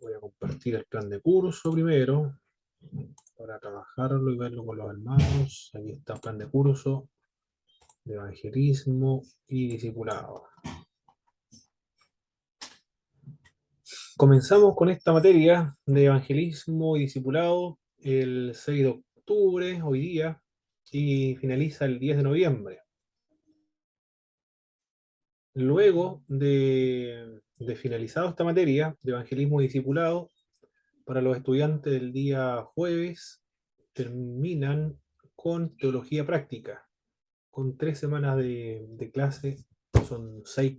Voy a compartir el plan de curso primero para trabajarlo y verlo con los hermanos. Aquí está el plan de curso de evangelismo y discipulado. Comenzamos con esta materia de evangelismo y discipulado el 6 de octubre, hoy día, y finaliza el 10 de noviembre. Luego de finalizado esta materia de evangelismo y discipulado, para los estudiantes del día jueves terminan con teología práctica, con 3 semanas de clase, son seis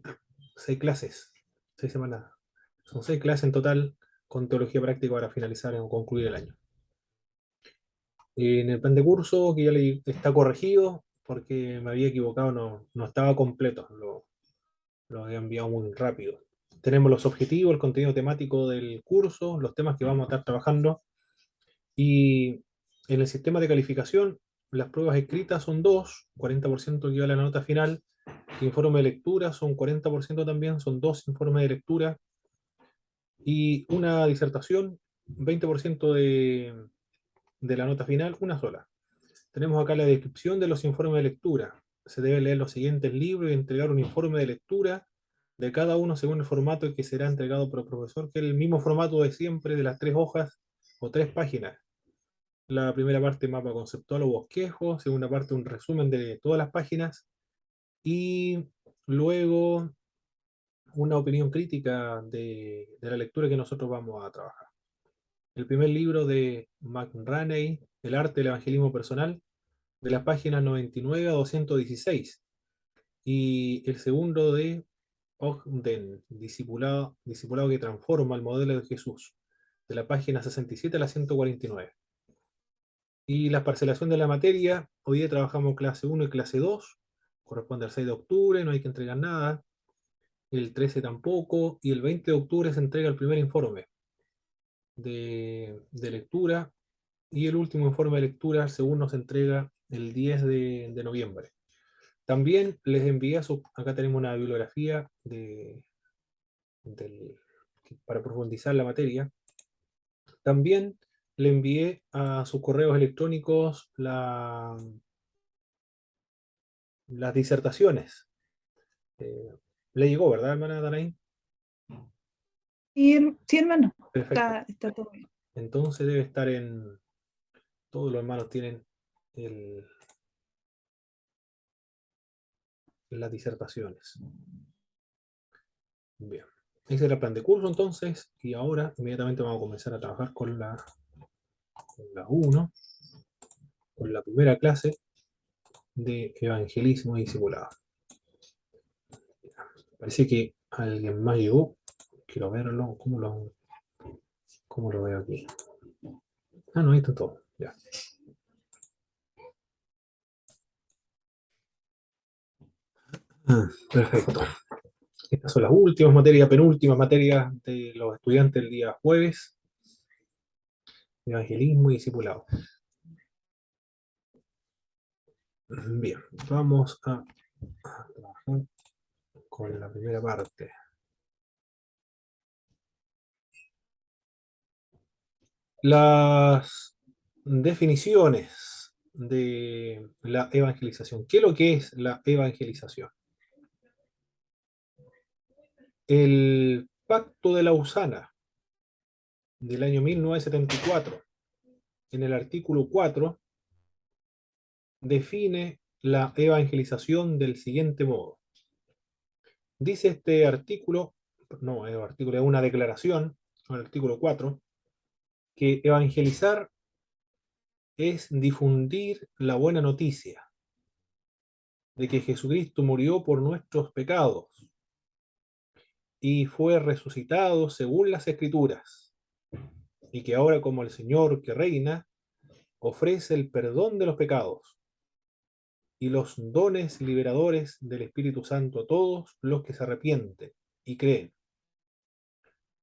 clases, 6 semanas, son 6 clases en total con teología práctica para finalizar o concluir el año. En el plan de curso, que ya está corregido, porque me había equivocado, no estaba completo, lo había enviado muy rápido. Tenemos los objetivos, el contenido temático del curso, los temas que vamos a estar trabajando. Y en el sistema de calificación, las pruebas escritas son 2, 40% que va a la nota final. Informe de lectura son 40% también, son 2 informes de lectura. Y una disertación, 20% de la nota final, una sola. Tenemos acá la descripción de los informes de lectura. Se debe leer los siguientes libros y entregar un informe de lectura de cada uno según el formato que será entregado por el profesor, que es el mismo formato de siempre, de las 3 hojas o 3 páginas. La primera parte, mapa conceptual o bosquejo. Segunda parte, un resumen de todas las páginas. Y luego una opinión crítica de la lectura que nosotros vamos a trabajar. El primer libro de McRaney, El arte del evangelismo personal, de las páginas 99 a 216. Y el segundo de Ogden, discipulado que transforma el modelo de Jesús, de la página 67 a la 149. Y la parcelación de la materia, hoy día trabajamos clase 1 y clase 2, corresponde al 6 de octubre, no hay que entregar nada, el 13 tampoco, y el 20 de octubre se entrega el primer informe de lectura, y el último informe de lectura, según nos entrega el 10 de noviembre. También les envié, acá tenemos una bibliografía del- para profundizar la materia. También le envié a sus correos electrónicos las disertaciones. Le llegó, ¿verdad, hermana Danaí? Sí, hermano, Perfecto. está todo bien. Entonces debe estar en... Todos los hermanos tienen el- las disertaciones. Bien. Ese era el plan de curso entonces, y ahora inmediatamente vamos a comenzar a trabajar con la 1, con la primera clase de evangelismo y discipulado. Parece que alguien más llegó. Quiero verlo. ¿Cómo lo veo aquí? Ah, no, ahí está todo. Ya. Perfecto. Estas son las últimas materias, penúltimas materias de los estudiantes el día jueves. Evangelismo y discipulado. Bien, vamos a trabajar con la primera parte. Las definiciones de la evangelización. ¿Qué es lo que es la evangelización? El Pacto de Lausana del año 1974, en el artículo 4, define la evangelización del siguiente modo. Dice este artículo, no, el artículo es una declaración, el artículo 4, que evangelizar es difundir la buena noticia de que Jesucristo murió por nuestros pecados y fue resucitado según las Escrituras, y que ahora como el Señor que reina, ofrece el perdón de los pecados y los dones liberadores del Espíritu Santo a todos los que se arrepienten y creen.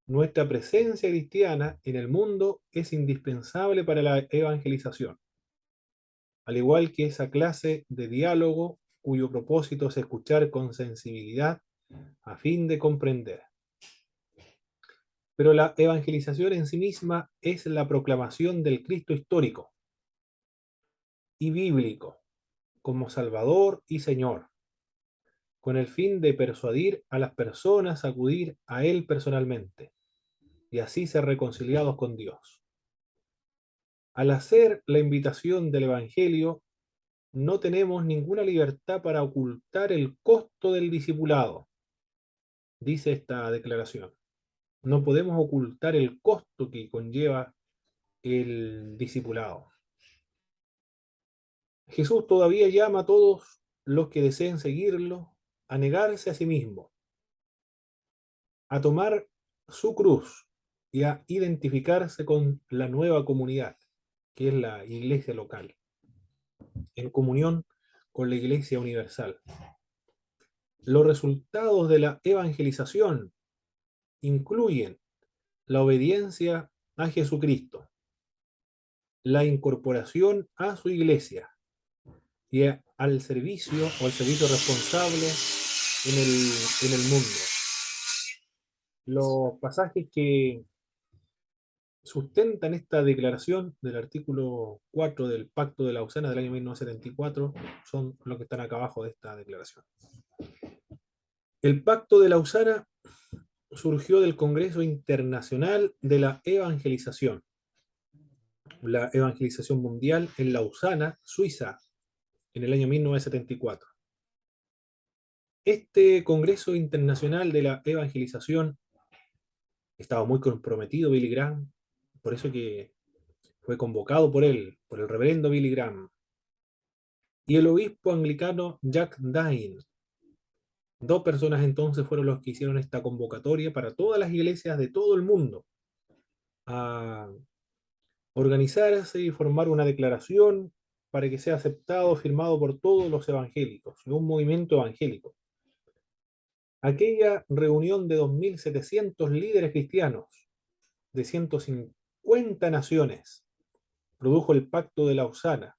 Nuestra presencia cristiana en el mundo es indispensable para la evangelización, al igual que esa clase de diálogo cuyo propósito es escuchar con sensibilidad a fin de comprender. Pero la evangelización en sí misma es la proclamación del Cristo histórico y bíblico como Salvador y Señor, con el fin de persuadir a las personas a acudir a Él personalmente y así ser reconciliados con Dios. Al hacer la invitación del Evangelio, no tenemos ninguna libertad para ocultar el costo del discipulado, dice esta declaración. No podemos ocultar el costo que conlleva el discipulado. Jesús todavía llama a todos los que deseen seguirlo a negarse a sí mismo, a tomar su cruz y a identificarse con la nueva comunidad, que es la iglesia local, en comunión con la iglesia universal. Los resultados de la evangelización incluyen la obediencia a Jesucristo, la incorporación a su iglesia y al servicio o al servicio responsable en el mundo. Los pasajes que sustentan esta declaración del artículo 4 del Pacto de Lausana del año 1974 son los que están acá abajo de esta declaración. El Pacto de Lausana surgió del Congreso Internacional de la Evangelización Mundial en Lausana, Suiza, en el año 1974. Este Congreso Internacional de la Evangelización estaba muy comprometido Billy Graham, por eso que fue convocado por él, por el reverendo Billy Graham, y el obispo anglicano Jack Dine. Dos personas entonces fueron los que hicieron esta convocatoria para todas las iglesias de todo el mundo a organizarse y formar una declaración para que sea aceptado, firmado por todos los evangélicos, un movimiento evangélico. Aquella reunión de 2.700 líderes cristianos de 150 naciones produjo el Pacto de Lausana.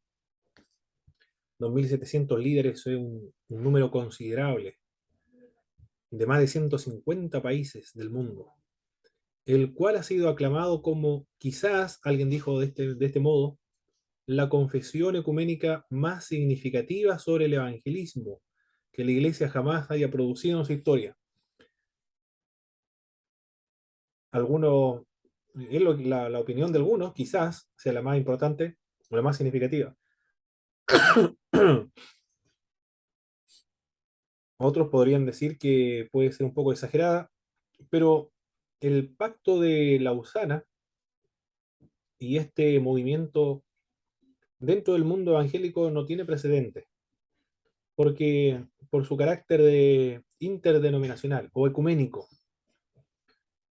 2.700 líderes es un número considerable, de más de 150 países del mundo, el cual ha sido aclamado como, quizás, alguien dijo de este modo, la confesión ecuménica más significativa sobre el evangelismo que la Iglesia jamás haya producido en su historia. Algunos, es la opinión de algunos, quizás sea la más importante o la más significativa. Otros podrían decir que puede ser un poco exagerada, pero el Pacto de Lausana y este movimiento dentro del mundo evangélico no tiene precedentes, porque por su carácter de interdenominacional o ecuménico.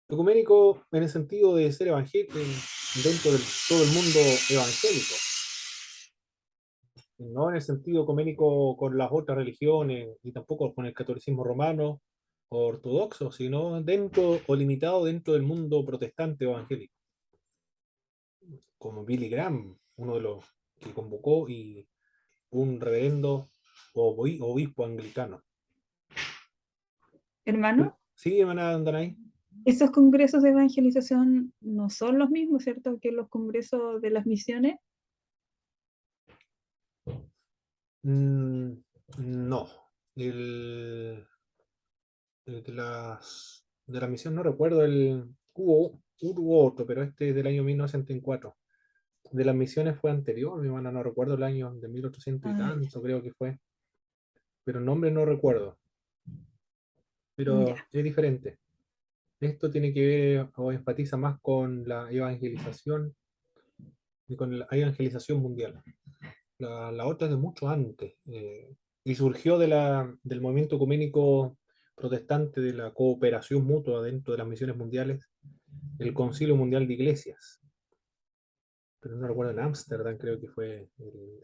Ecuménico en el sentido de ser evangélico dentro de todo el mundo evangélico, no en el sentido ecuménico con las otras religiones y tampoco con el catolicismo romano o ortodoxo, sino dentro o limitado dentro del mundo protestante o evangélico, como Billy Graham, uno de los que convocó, y un reverendo o obispo anglicano. Hermano, ¿Sí, hermana Andanay? esos congresos de evangelización no son los mismos, ¿cierto?, que los congresos de las misiones. No. De la misión no recuerdo, hubo otro, pero este es del año 1974. De las misiones fue anterior, mi hermana, no recuerdo el año de 1800 y Ah, tanto, creo que fue. Pero el nombre no recuerdo. Pero ya. es diferente. Esto tiene que ver o enfatiza más con la evangelización y con la evangelización mundial. La otra es de mucho antes, y surgió del movimiento ecuménico protestante de la cooperación mutua dentro de las misiones mundiales, el Concilio Mundial de Iglesias. Pero no recuerdo, en Ámsterdam creo que fue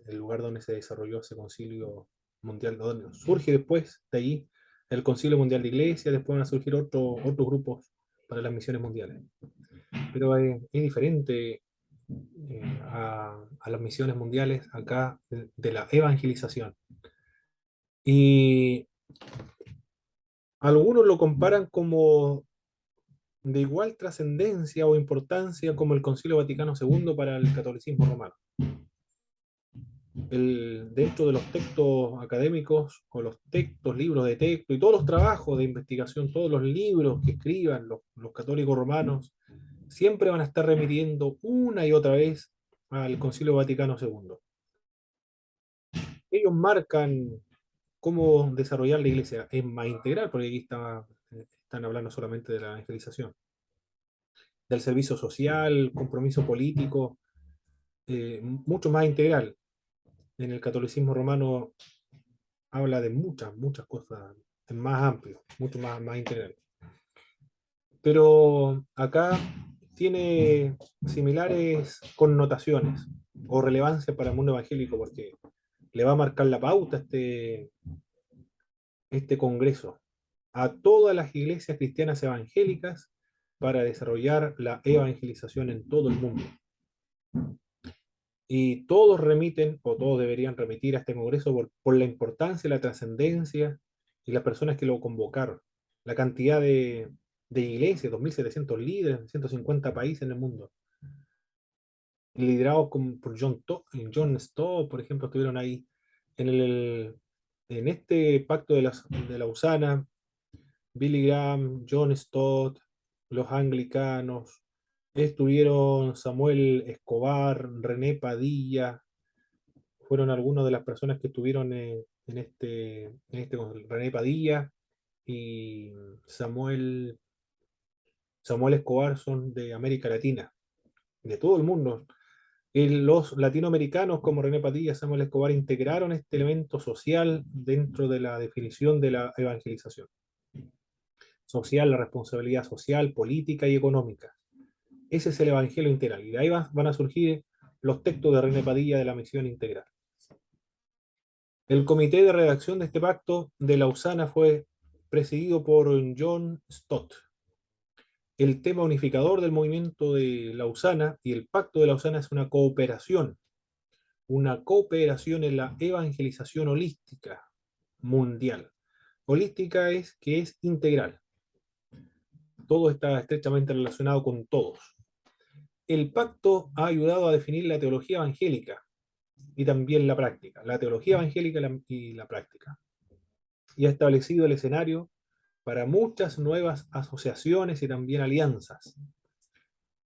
el lugar donde se desarrolló ese concilio mundial, donde surge después de allí el Concilio Mundial de Iglesias, después van a surgir otros grupos para las misiones mundiales. Pero es diferente a las misiones mundiales acá de la evangelización. Y algunos lo comparan como de igual trascendencia o importancia como el Concilio Vaticano II para el catolicismo romano. Dentro de los textos académicos, o los textos, libros de texto y todos los trabajos de investigación, todos los libros que escriban los católicos romanos, siempre van a estar remitiendo una y otra vez al Concilio Vaticano II. Ellos marcan cómo desarrollar la iglesia. Es más integral, porque aquí están hablando solamente de la evangelización, del servicio social, compromiso político, mucho más integral. En el catolicismo romano habla de muchas cosas, es más amplio, mucho más integral. Pero acá tiene similares connotaciones o relevancia para el mundo evangélico, porque le va a marcar la pauta este congreso a todas las iglesias cristianas evangélicas para desarrollar la evangelización en todo el mundo. Y todos remiten, o todos deberían remitir a este congreso por la importancia, la trascendencia y las personas que lo convocaron. La cantidad de iglesias, 2.700 líderes, 150 países en el mundo, liderados por John Stott, por ejemplo, estuvieron ahí en este pacto de Lausana. Billy Graham, John Stott, los anglicanos, estuvieron Samuel Escobar, René Padilla, fueron algunas de las personas que estuvieron René Padilla y Samuel, Samuel Escobar son de América Latina, de todo el mundo. Los latinoamericanos como René Padilla, Samuel Escobar integraron este elemento social dentro de la definición de la evangelización. Social, la responsabilidad social, política y económica. Ese es el Evangelio integral. Y de ahí van a surgir los textos de René Padilla de la misión integral. El comité de redacción de este pacto de Lausana fue presidido por John Stott. El tema unificador del movimiento de Lausana y el pacto de Lausana es una cooperación en la evangelización holística mundial. Holística es que es integral. Todo está estrechamente relacionado con todos. El pacto ha ayudado a definir la teología evangélica y también la práctica, la teología evangélica y la práctica. Y ha establecido el escenario para muchas nuevas asociaciones y también alianzas.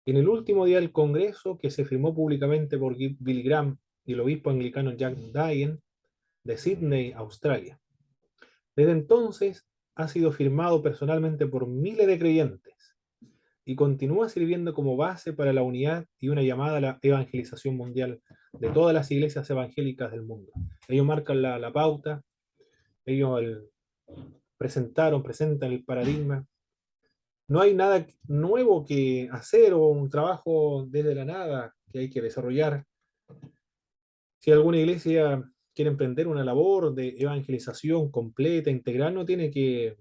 En el último día del Congreso, que se firmó públicamente por Billy Graham y el obispo anglicano Jack Dyen, de Sydney, Australia. Desde entonces ha sido firmado personalmente por miles de creyentes y continúa sirviendo como base para la unidad y una llamada a la evangelización mundial de todas las iglesias evangélicas del mundo. Ellos marcan la pauta, ellos presentan el paradigma. No hay nada nuevo que hacer o un trabajo desde la nada que hay que desarrollar. Si alguna iglesia quiere emprender una labor de evangelización completa, integral, no tiene que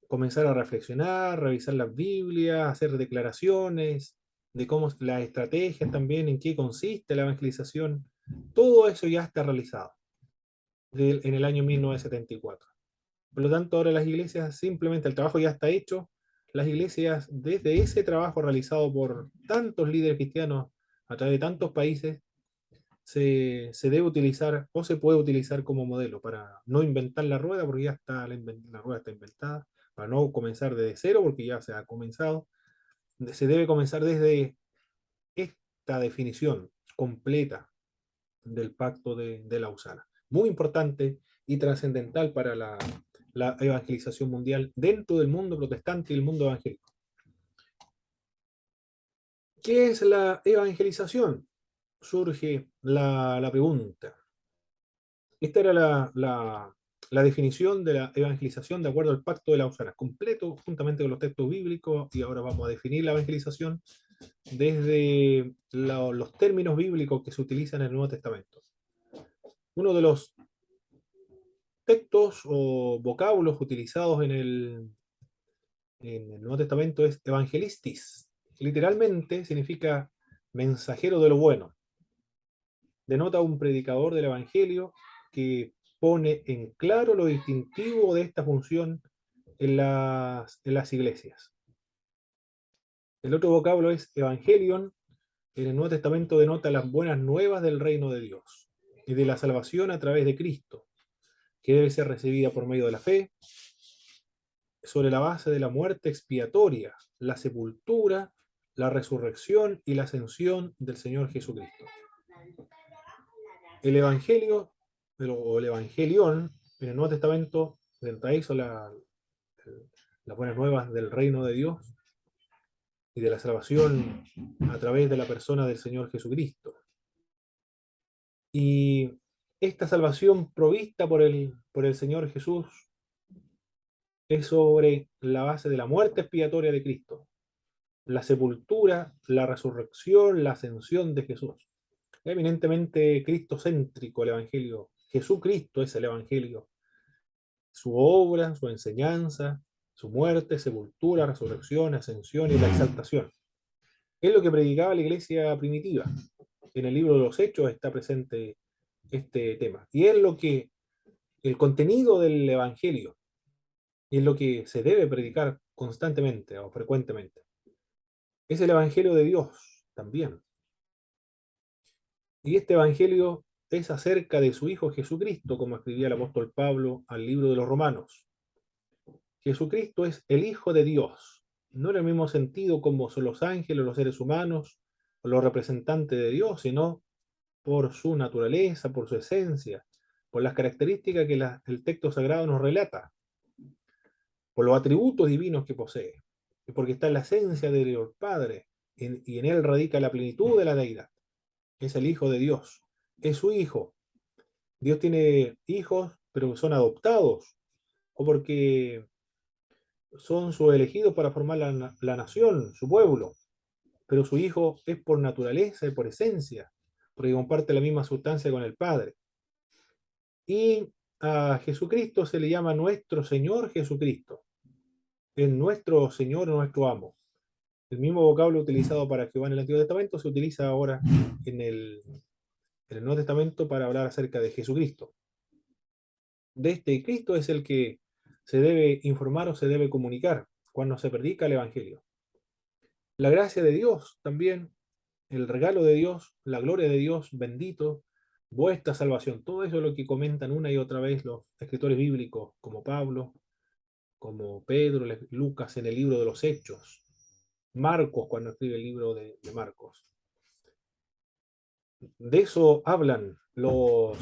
comenzar a reflexionar, revisar las Biblias, hacer declaraciones de cómo las estrategias también, en qué consiste la evangelización. Todo eso ya está realizado en el año 1974. Por lo tanto, ahora las iglesias, simplemente el trabajo ya está hecho. Las iglesias, desde ese trabajo realizado por tantos líderes cristianos a través de tantos países, se debe utilizar o se puede utilizar como modelo para no inventar la rueda, porque ya está la rueda está inventada, para no comenzar desde cero, porque ya se ha comenzado. Se debe comenzar desde esta definición completa del pacto de Lausana. Muy importante y trascendental para la evangelización mundial dentro del mundo protestante y el mundo evangélico. ¿Qué es la evangelización? Surge la pregunta. Esta era la definición de la evangelización de acuerdo al pacto de Lausana, completo juntamente con los textos bíblicos, y ahora vamos a definir la evangelización desde los términos bíblicos que se utilizan en el Nuevo Testamento. Uno de los textos o vocablos utilizados en el Nuevo Testamento es evangelistis. Literalmente significa mensajero de lo bueno. Denota un predicador del Evangelio que pone en claro lo distintivo de esta función en las iglesias. El otro vocablo es evangelion. En el Nuevo Testamento denota las buenas nuevas del reino de Dios y de la salvación a través de Cristo, que debe ser recibida por medio de la fe, sobre la base de la muerte expiatoria, la sepultura, la resurrección y la ascensión del Señor Jesucristo. El Evangelio, o el Evangelión, en el Nuevo Testamento, dentro son las buenas nuevas del reino de Dios y de la salvación a través de la persona del Señor Jesucristo. Y esta salvación provista por el Señor Jesús es sobre la base de la muerte expiatoria de Cristo, la sepultura, la resurrección, la ascensión de Jesús. Eminentemente cristocéntrico el Evangelio. Jesucristo es el Evangelio. Su obra, su enseñanza, su muerte, sepultura, resurrección, ascensión y la exaltación. Es lo que predicaba la iglesia primitiva. En el libro de los Hechos está presente este tema. Y es lo que el contenido del Evangelio es lo que se debe predicar constantemente o frecuentemente. Es el Evangelio de Dios también. Y este Evangelio es acerca de su Hijo Jesucristo, como escribía el apóstol Pablo al libro de los Romanos. Jesucristo es el Hijo de Dios, no en el mismo sentido como son los ángeles, los seres humanos, o los representantes de Dios, sino por su naturaleza, por su esencia, por las características que el texto sagrado nos relata, por los atributos divinos que posee, y porque está en la esencia de Dios Padre, y en él radica la plenitud de la deidad. Es el Hijo de Dios, es su Hijo. Dios tiene hijos, pero son adoptados, o porque son sus elegidos para formar la nación, su pueblo, pero su Hijo es por naturaleza y por esencia, porque comparte la misma sustancia con el Padre. Y a Jesucristo se le llama nuestro Señor Jesucristo, es nuestro Señor, nuestro amo. El mismo vocablo utilizado para Jehová en el Antiguo Testamento se utiliza ahora en el Nuevo Testamento para hablar acerca de Jesucristo. De este Cristo es el que se debe informar o se debe comunicar cuando se predica el Evangelio. La gracia de Dios también, el regalo de Dios, la gloria de Dios, bendito, vuestra salvación. Todo eso es lo que comentan una y otra vez los escritores bíblicos, como Pablo, como Pedro, Lucas en el libro de los Hechos, Marcos cuando escribe el libro de Marcos. De eso hablan los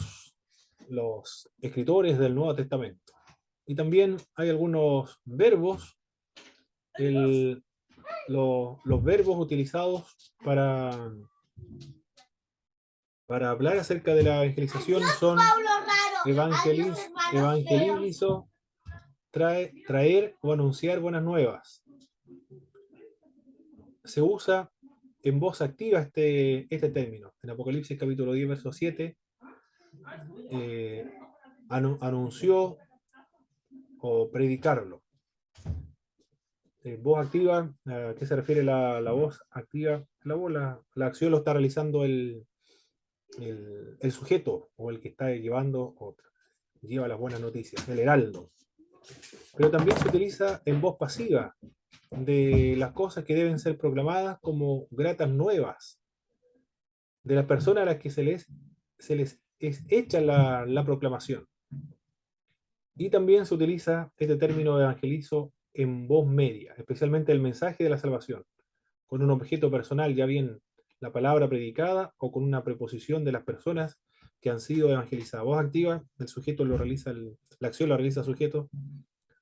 escritores del Nuevo Testamento. Y también hay algunos verbos, los verbos utilizados para hablar acerca de la evangelización son evangelizo, traer o anunciar buenas nuevas. Se usa en voz activa este término. En Apocalipsis capítulo 10, verso 7, anunció o predicarlo. Voz activa, ¿a qué se refiere la voz activa? La acción lo está realizando el sujeto o el que está llevando o lleva las buenas noticias, el heraldo. Pero también se utiliza en voz pasiva, de las cosas que deben ser proclamadas como gratas nuevas, de las personas a las que se les es hecha la proclamación. Y también se utiliza este término de evangelizo en voz media, especialmente el mensaje de la salvación, con un objeto personal, ya bien la palabra predicada o con una preposición de las personas que han sido evangelizadas. Voz activa, el sujeto lo realiza, la acción la realiza el sujeto.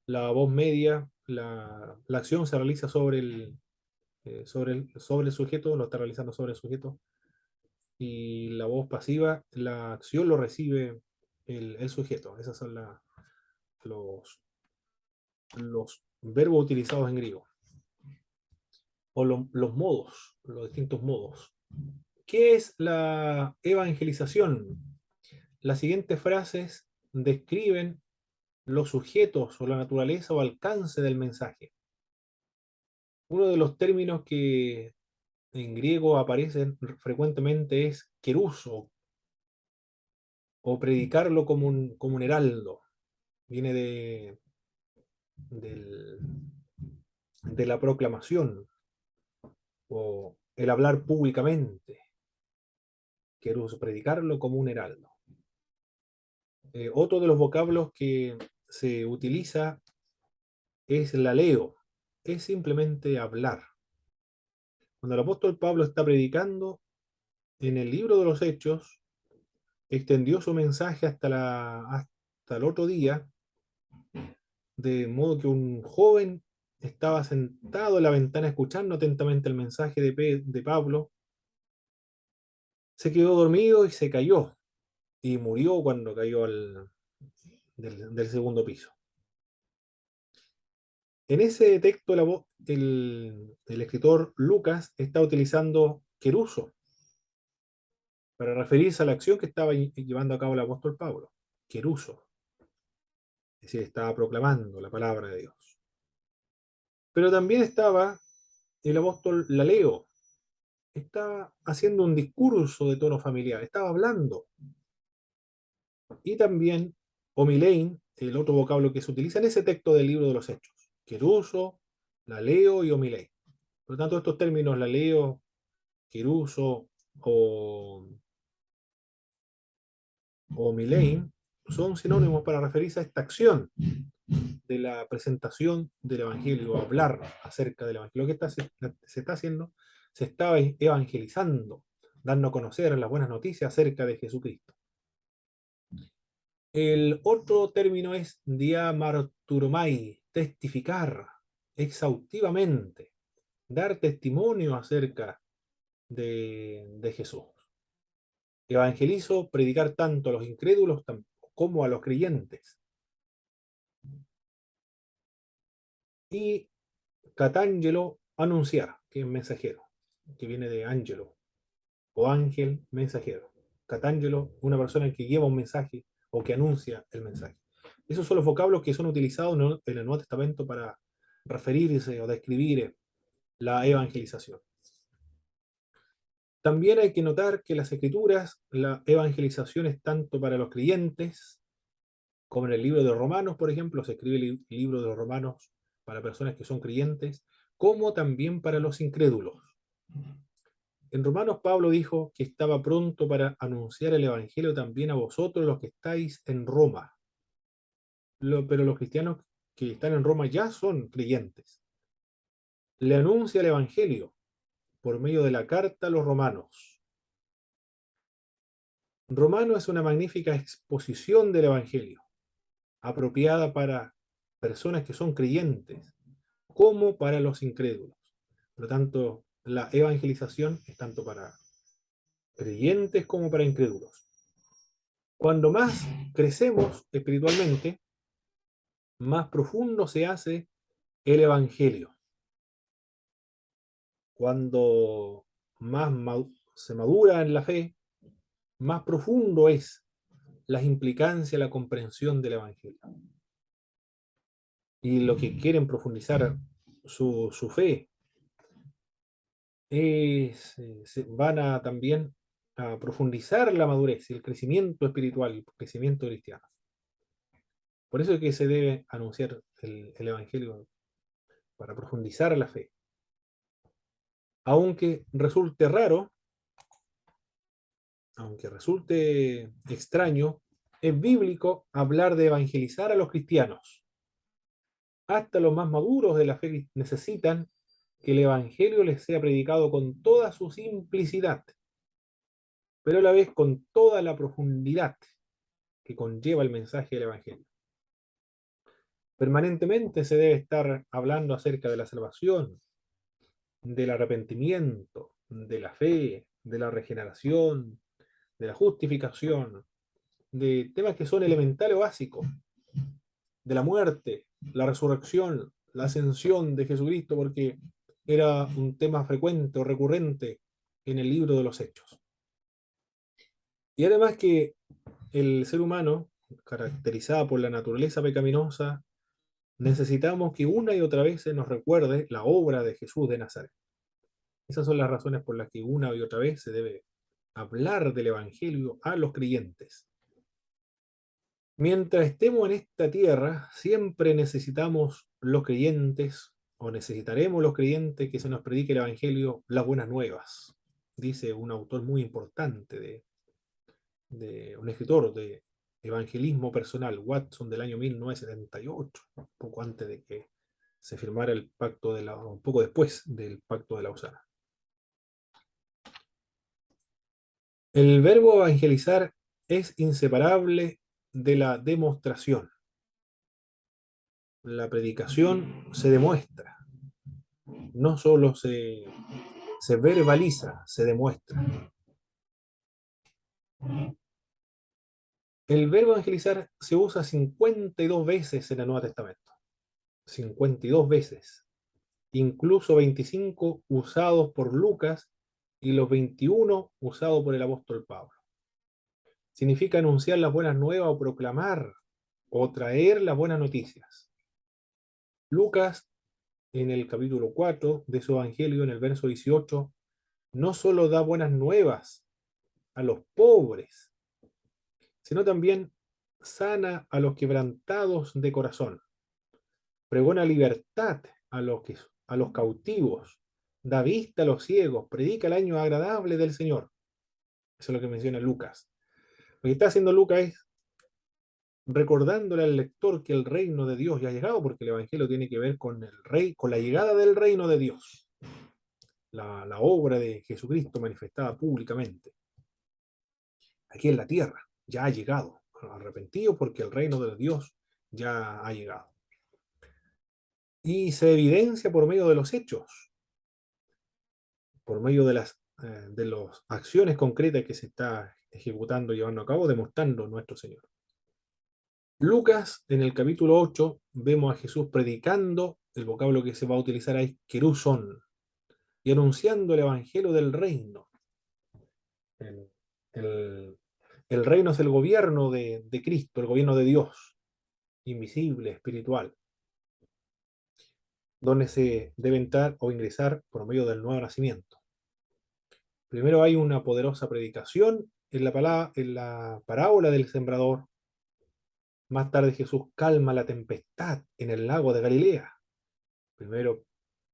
La voz media, la acción se realiza sobre el sujeto, lo está realizando sobre el sujeto. Y la voz pasiva, la acción lo recibe el sujeto. Esos son los verbos utilizados en griego. O los modos, los distintos modos. ¿Qué es la evangelización? Las siguientes frases describen los sujetos o la naturaleza o alcance del mensaje. Uno de los términos que en griego aparecen frecuentemente es keruso, o predicarlo como un heraldo. Viene de la proclamación. o el hablar públicamente, queruso, predicarlo como un heraldo. Otro de los vocablos que se utiliza es laleo, es simplemente hablar. Cuando el apóstol Pablo está predicando en el libro de los Hechos, extendió su mensaje hasta el otro día, de modo que un joven estaba sentado en la ventana escuchando atentamente el mensaje de Pablo, se quedó dormido y se cayó, y murió cuando cayó del segundo piso. En ese texto el escritor Lucas está utilizando queruso para referirse a la acción que estaba llevando a cabo el apóstol Pablo. Queruso, es decir, estaba proclamando la palabra de Dios. Pero también estaba el apóstol Laleo, estaba haciendo un discurso de tono familiar, estaba hablando. Y también homilein, el otro vocablo que se utiliza en ese texto del libro de los Hechos. Queruso, laleo y homilein. Por lo tanto, estos términos, laleo, queruso o homilein, son sinónimos para referirse a esta acción de la presentación del Evangelio, hablar acerca del Evangelio. Lo que se está haciendo, se está evangelizando, dando a conocer las buenas noticias acerca de Jesucristo. El otro término es diamarturomai, testificar exhaustivamente, dar testimonio acerca de Jesús. Evangelizo, predicar tanto a los incrédulos como a los creyentes. Y catangelo, anunciar, que es mensajero, que viene de angelo, o ángel mensajero. Catangelo, una persona que lleva un mensaje o que anuncia el mensaje. Esos son los vocablos que son utilizados en el Nuevo Testamento para referirse o describir la evangelización. También hay que notar que en las Escrituras la evangelización es tanto para los creyentes, como en el libro de Romanos, por ejemplo, se escribe el libro de los Romanos para personas que son creyentes, como también para los incrédulos. En Romanos Pablo dijo que estaba pronto para anunciar el Evangelio también a vosotros los que estáis en Roma. Pero los cristianos que están en Roma ya son creyentes. Le anuncia el Evangelio por medio de la carta a los romanos. Romano es una magnífica exposición del Evangelio, apropiada para personas que son creyentes, como para los incrédulos. Por lo tanto, la evangelización es tanto para creyentes como para incrédulos. Cuando más crecemos espiritualmente, más profundo se hace el Evangelio. Cuando más se madura en la fe, más profundo es las implicancias, la comprensión del Evangelio. Y lo que quieren profundizar su fe, van a también a profundizar la madurez y el crecimiento espiritual, el crecimiento cristiano. Por eso es que se debe anunciar el Evangelio para profundizar la fe. Aunque resulte raro, aunque resulte extraño, es bíblico hablar de evangelizar a los cristianos. Hasta los más maduros de la fe necesitan que el Evangelio les sea predicado con toda su simplicidad, pero a la vez con toda la profundidad que conlleva el mensaje del Evangelio. Permanentemente se debe estar hablando acerca de la salvación, del arrepentimiento, de la fe, de la regeneración, de la justificación, de temas que son elementales o básicos, de la muerte, la resurrección, la ascensión de Jesucristo, porque era un tema frecuente o recurrente en el libro de los Hechos. Y además que el ser humano, caracterizado por la naturaleza pecaminosa, necesitamos que una y otra vez se nos recuerde la obra de Jesús de Nazaret. Esas son las razones por las que una y otra vez se debe hablar del Evangelio a los creyentes. Mientras estemos en esta tierra, siempre necesitamos los creyentes o necesitaremos los creyentes que se nos predique el Evangelio, las buenas nuevas, dice un autor muy importante, de un escritor de evangelismo personal, Watson, del año 1978, un poco antes de que se firmara el pacto de un poco después del pacto de Lausana. El verbo evangelizar es inseparable de la demostración. La predicación se demuestra, no solo se verbaliza, se demuestra. El verbo evangelizar se usa 52 veces en el Nuevo Testamento. 52 veces. Incluso 25 usados por Lucas y los 21 usados por el apóstol Pablo. Significa anunciar las buenas nuevas o proclamar o traer las buenas noticias. Lucas, en el capítulo 4 de su Evangelio, en el verso 18, no solo da buenas nuevas a los pobres, sino también sana a los quebrantados de corazón, pregona libertad a los cautivos, da vista a los ciegos, predica el año agradable del Señor. Eso es lo que menciona Lucas. Lo que está haciendo Lucas es recordándole al lector que el reino de Dios ya ha llegado, porque el Evangelio tiene que ver con el rey, con la llegada del reino de Dios, la obra de Jesucristo manifestada públicamente aquí en la tierra. Ya ha llegado. Arrepentido porque el reino de Dios ya ha llegado. Y se evidencia por medio de los hechos, por medio de las acciones concretas que se está ejecutando, llevando a cabo, demostrando nuestro Señor. Lucas, en el capítulo 8, vemos a Jesús predicando, el vocablo que se va a utilizar ahí es querusón, y anunciando el evangelio del reino. El, el reino es el gobierno de Cristo, el gobierno de Dios, invisible, espiritual, donde se debe entrar o ingresar por medio del nuevo nacimiento. Primero hay una poderosa predicación en la parábola del sembrador. Más tarde Jesús calma la tempestad en el lago de Galilea. Primero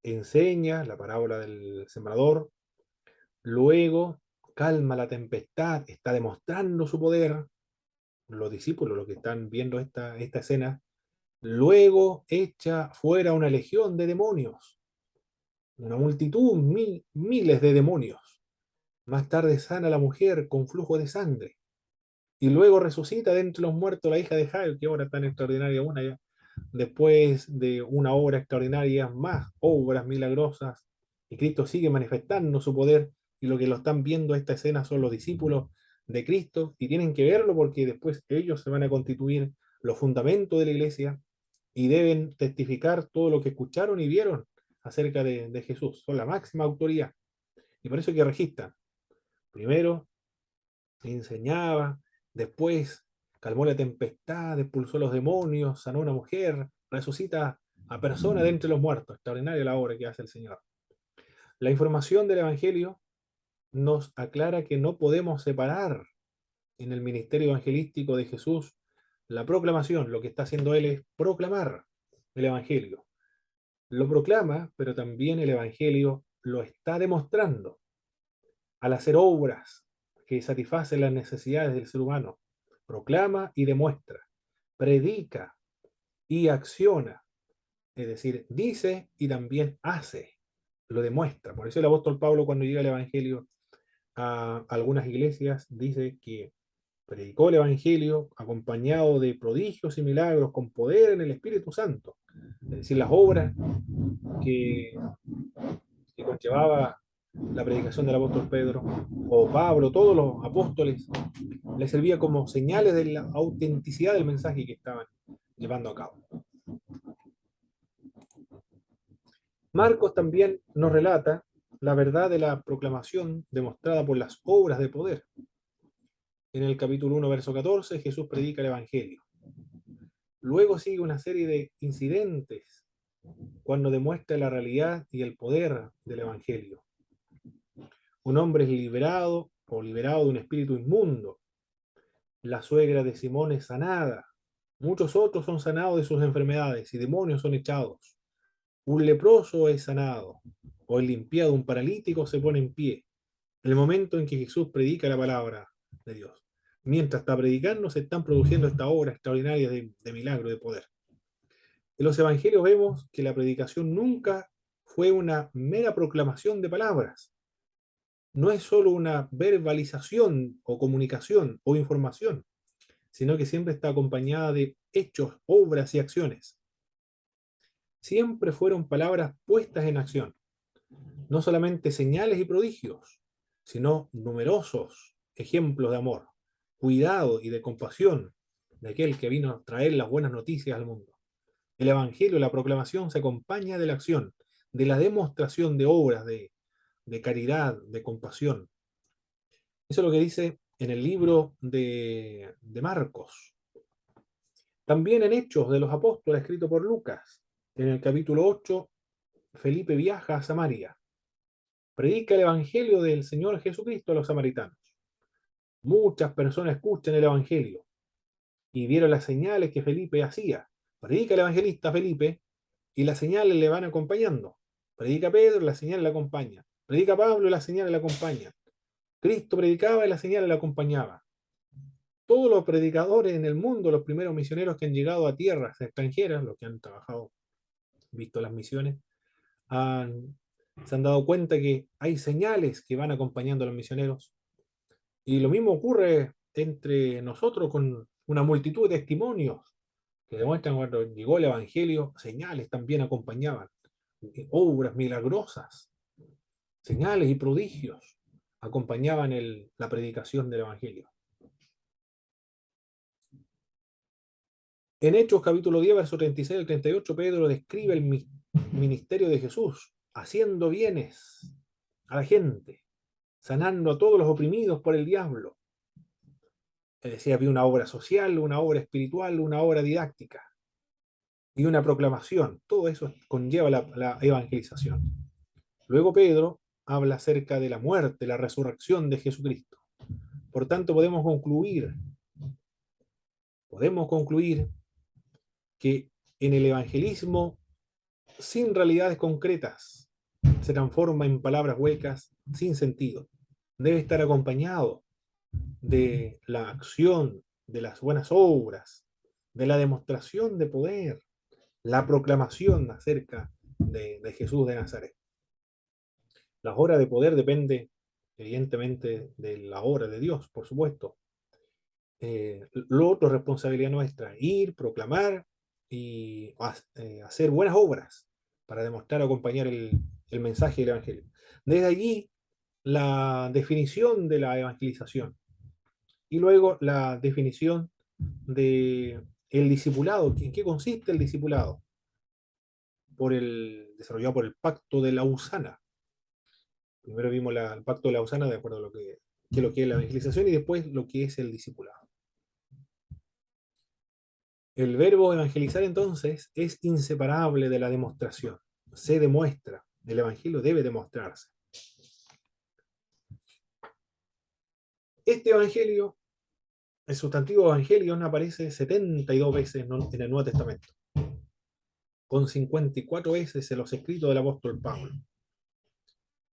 enseña la parábola del sembrador, luego calma la tempestad, está demostrando su poder. Los discípulos, los que están viendo esta escena, luego echa fuera una legión de demonios, una multitud, miles de demonios. Más tarde sana a la mujer con flujo de sangre. Y luego resucita de entre los muertos la hija de Jairo, que obra tan extraordinaria una ya. Después de una obra extraordinaria, más obras milagrosas, y Cristo sigue manifestando su poder, y lo que lo están viendo esta escena son los discípulos de Cristo, y tienen que verlo porque después ellos se van a constituir los fundamentos de la iglesia, y deben testificar todo lo que escucharon y vieron acerca de Jesús. Son la máxima autoridad, y por eso hay que registran. Primero enseñaba, después calmó la tempestad, expulsó los demonios, sanó a una mujer, resucita a personas de entre los muertos. Extraordinaria la obra que hace el Señor. La información del Evangelio nos aclara que no podemos separar en el ministerio evangelístico de Jesús la proclamación. Lo que está haciendo Él es proclamar el Evangelio. Lo proclama, pero también el Evangelio lo está demostrando al hacer obras que satisfacen las necesidades del ser humano. Proclama y demuestra, predica y acciona, es decir, dice y también hace, lo demuestra. Por eso el apóstol Pablo, cuando llega el Evangelio a algunas iglesias, dice que predicó el Evangelio acompañado de prodigios y milagros con poder en el Espíritu Santo. Es decir, las obras que conllevaba la predicación del apóstol Pedro o Pablo, todos los apóstoles, les servía como señales de la autenticidad del mensaje que estaban llevando a cabo. Marcos también nos relata la verdad de la proclamación demostrada por las obras de poder. En el capítulo 1, verso 14, Jesús predica el Evangelio. Luego sigue una serie de incidentes cuando demuestra la realidad y el poder del Evangelio. Un hombre es liberado de un espíritu inmundo. La suegra de Simón es sanada. Muchos otros son sanados de sus enfermedades y demonios son echados. Un leproso es sanado, o el limpiado, un paralítico se pone en pie. En el momento en que Jesús predica la palabra de Dios. Mientras está predicando, se están produciendo estas obras extraordinarias de milagro, de poder. En los evangelios vemos que la predicación nunca fue una mera proclamación de palabras. No es solo una verbalización o comunicación o información, sino que siempre está acompañada de hechos, obras y acciones. Siempre fueron palabras puestas en acción, no solamente señales y prodigios, sino numerosos ejemplos de amor, cuidado y de compasión de aquel que vino a traer las buenas noticias al mundo. El Evangelio, la proclamación, se acompaña de la acción, de la demostración de obras de caridad, de compasión. Eso es lo que dice en el libro de Marcos. También en Hechos de los Apóstoles, escrito por Lucas, en el capítulo 8, Felipe viaja a Samaria. Predica el Evangelio del Señor Jesucristo a los samaritanos. Muchas personas escuchan el Evangelio y vieron las señales que Felipe hacía. Predica el evangelista Felipe y las señales le van acompañando. Predica Pedro, las señales le acompañan. Predica Pablo y las señales le acompañan. Cristo predicaba y las señales le acompañaban. Todos los predicadores en el mundo, los primeros misioneros que han llegado a tierras extranjeras, los que han trabajado, visto las misiones, se han dado cuenta que hay señales que van acompañando a los misioneros. Y lo mismo ocurre entre nosotros con una multitud de testimonios que demuestran cuando llegó el Evangelio, señales también acompañaban, obras milagrosas, señales y prodigios acompañaban la predicación del Evangelio. En Hechos capítulo 10, verso 36 al 38, Pedro describe el ministerio de Jesús, haciendo bienes a la gente, sanando a todos los oprimidos por el diablo. Es decir, había una obra social, una obra espiritual, una obra didáctica y una proclamación. Todo eso conlleva la evangelización. Luego Pedro habla acerca de la muerte, la resurrección de Jesucristo. Por tanto, podemos concluir que en el evangelismo, sin realidades concretas, se transforma en palabras huecas, sin sentido. Debe estar acompañado de la acción, de las buenas obras, de la demostración de poder, la proclamación acerca de Jesús de Nazaret. Las obras de poder dependen, evidentemente, de la obra de Dios, por supuesto. Lo otro es responsabilidad nuestra, ir, proclamar y hacer buenas obras para demostrar, acompañar el mensaje del Evangelio. Desde allí, la definición de la evangelización y luego la definición de el discipulado. ¿En qué consiste el discipulado? Desarrollado por el Pacto de Lausana. Primero vimos el Pacto de Lausana de acuerdo a lo que es la evangelización y después lo que es el discipulado. El verbo evangelizar entonces es inseparable de la demostración. Se demuestra. El evangelio debe demostrarse. Este evangelio, el sustantivo evangelio, aparece 72 veces en el Nuevo Testamento, con 54 veces en los escritos del apóstol Pablo.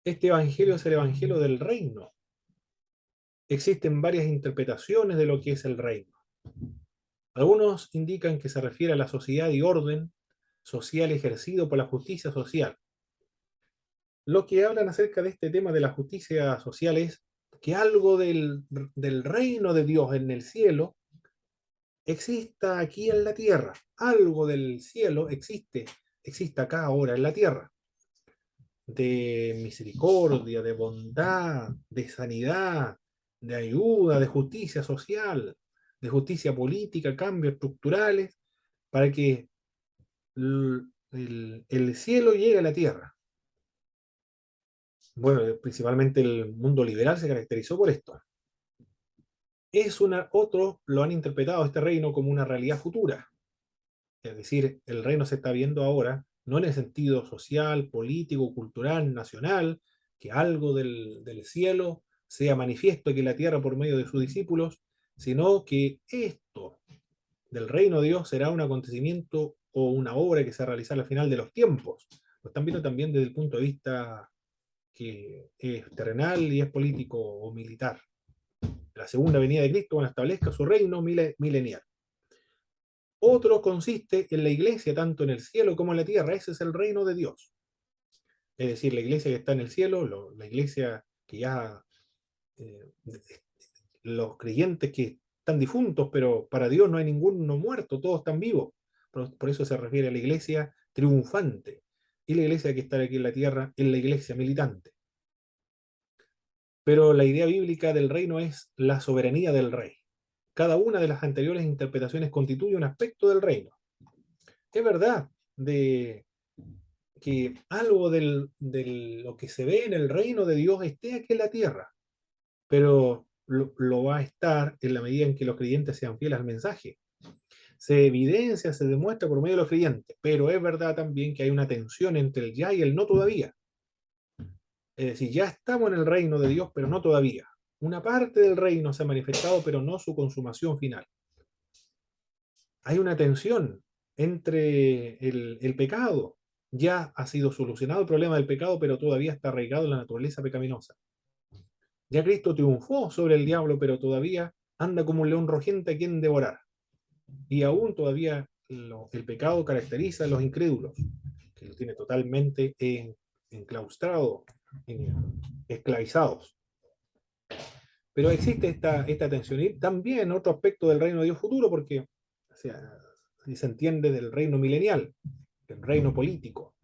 Este evangelio es el evangelio del reino. Existen varias interpretaciones de lo que es el reino. Algunos indican que se refiere a la sociedad y orden social ejercido por la justicia social. Lo que hablan acerca de este tema de la justicia social es que algo del reino de Dios en el cielo exista aquí en la tierra. Algo del cielo existe acá ahora en la tierra. De misericordia, de bondad, de sanidad, de ayuda, de justicia social, de justicia política, cambios estructurales, para que el cielo llegue a la tierra. Bueno, principalmente el mundo liberal se caracterizó por esto. Otros lo han interpretado este reino como una realidad futura. Es decir, el reino se está viendo ahora, no en el sentido social, político, cultural, nacional, que algo del cielo sea manifiesto aquí en la tierra por medio de sus discípulos, sino que esto del reino de Dios será un acontecimiento o una obra que se realizará al final de los tiempos, lo están viendo también desde el punto de vista que es terrenal y es político o militar. La segunda venida de Cristo, cuando establezca su reino milenial. Otro consiste en la iglesia, tanto en el cielo como en la tierra. Ese es el reino de Dios. Es decir, la iglesia que está en el cielo, la iglesia que ya, eh, los creyentes que están difuntos, pero para Dios no hay ninguno muerto, todos están vivos. Por eso se refiere a la iglesia triunfante. Y la iglesia que está aquí en la tierra es la iglesia militante. Pero la idea bíblica del reino es la soberanía del rey. Cada una de las anteriores interpretaciones constituye un aspecto del reino. Es verdad de que algo de lo que se ve en el reino de Dios esté aquí en la tierra, pero lo va a estar en la medida en que los creyentes sean fieles al mensaje. Se evidencia, se demuestra por medio de los creyentes, pero es verdad también que hay una tensión entre el ya y el no todavía. Es decir, ya estamos en el reino de Dios, pero no todavía. Una parte del reino se ha manifestado, pero no su consumación final. Hay una tensión entre el pecado. Ya ha sido solucionado el problema del pecado, pero todavía está arraigado en la naturaleza pecaminosa. Ya Cristo triunfó sobre el diablo, pero todavía anda como un león rugiente a quien devorar. Y aún todavía el pecado caracteriza a los incrédulos, que los tiene totalmente enclaustrados, esclavizados. Pero existe esta tensión. Y también otro aspecto del reino de Dios futuro, porque o sea, si se entiende del reino milenial, del reino político.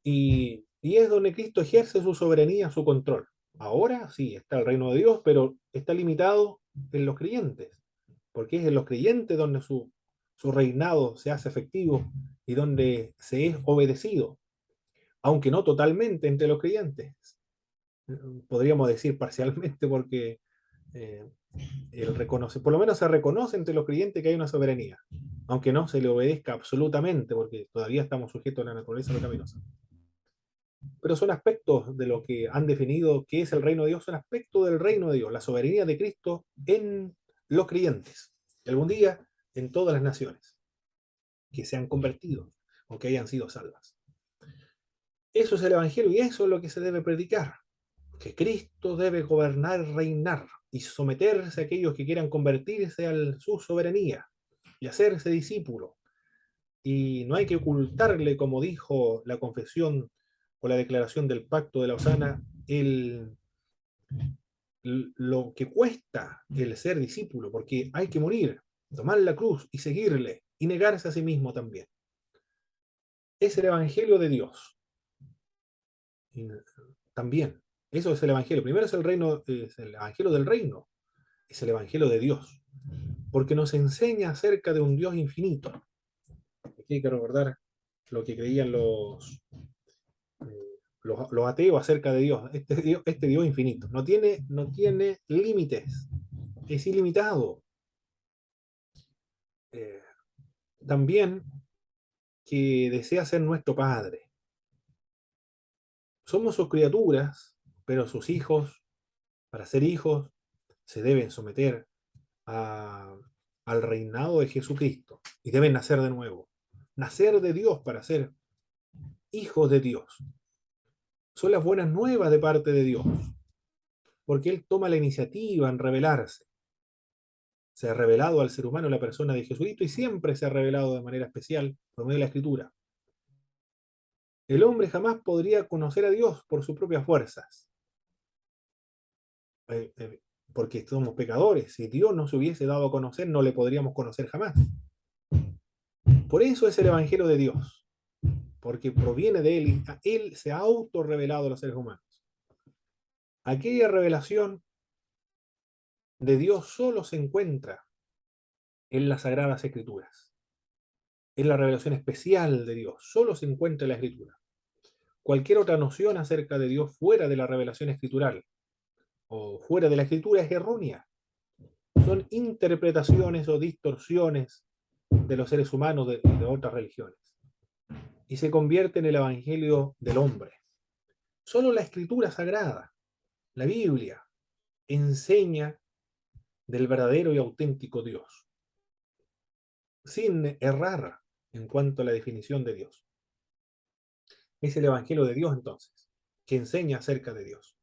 Y es donde Cristo ejerce su soberanía, su control. Ahora sí, está el reino de Dios, pero está limitado en los creyentes, porque es en los creyentes donde su reinado se hace efectivo y donde se es obedecido, aunque no totalmente entre los creyentes. Podríamos decir parcialmente porque eh, por lo menos se reconoce entre los creyentes que hay una soberanía, aunque no se le obedezca absolutamente porque todavía estamos sujetos a la naturaleza pecaminosa. Pero son aspectos de lo que han definido qué es el reino de Dios, son aspectos del reino de Dios, la soberanía de Cristo en los creyentes, y algún día en todas las naciones que se han convertido o que hayan sido salvas. Eso es el Evangelio y eso es lo que se debe predicar, que Cristo debe gobernar, reinar y someterse a aquellos que quieran convertirse a su soberanía y hacerse discípulo. Y no hay que ocultarle, como dijo la confesión o la declaración del pacto de Lausana, lo que cuesta el ser discípulo, porque hay que morir, tomar la cruz y seguirle y negarse a sí mismo también. Es el Evangelio de Dios. Y también, eso es el Evangelio. Primero es el reino, es el Evangelio del reino, es el Evangelio de Dios, porque nos enseña acerca de un Dios infinito. Aquí hay que recordar lo que creían los ateos acerca de Dios. Este Dios infinito. No tiene límites. Es ilimitado. Eh, también que desea ser nuestro Padre. Somos sus criaturas, pero sus hijos, para ser hijos, se deben someter a, al reinado de Jesucristo y deben nacer de nuevo. Nacer de Dios para ser hijos de Dios. Son las buenas nuevas de parte de Dios, porque Él toma la iniciativa en revelarse. Se ha revelado al ser humano la persona de Jesucristo y siempre se ha revelado de manera especial por medio de la Escritura. El hombre jamás podría conocer a Dios por sus propias fuerzas, eh, eh, porque somos pecadores. Si Dios no se hubiese dado a conocer, no le podríamos conocer jamás. Por eso es el Evangelio de Dios, porque proviene de Él y Él se ha autorrevelado a los seres humanos. Aquella revelación de Dios solo se encuentra en las Sagradas Escrituras. Es la revelación especial de Dios, solo se encuentra en la Escritura. Cualquier otra noción acerca de Dios fuera de la revelación escritural o fuera de la Escritura es errónea. Son interpretaciones o distorsiones de los seres humanos de otras religiones. Y se convierte en el Evangelio del hombre. Solo la Escritura Sagrada, la Biblia, enseña del verdadero y auténtico Dios, sin errar en cuanto a la definición de Dios. Es el Evangelio de Dios entonces, que enseña acerca de Dios.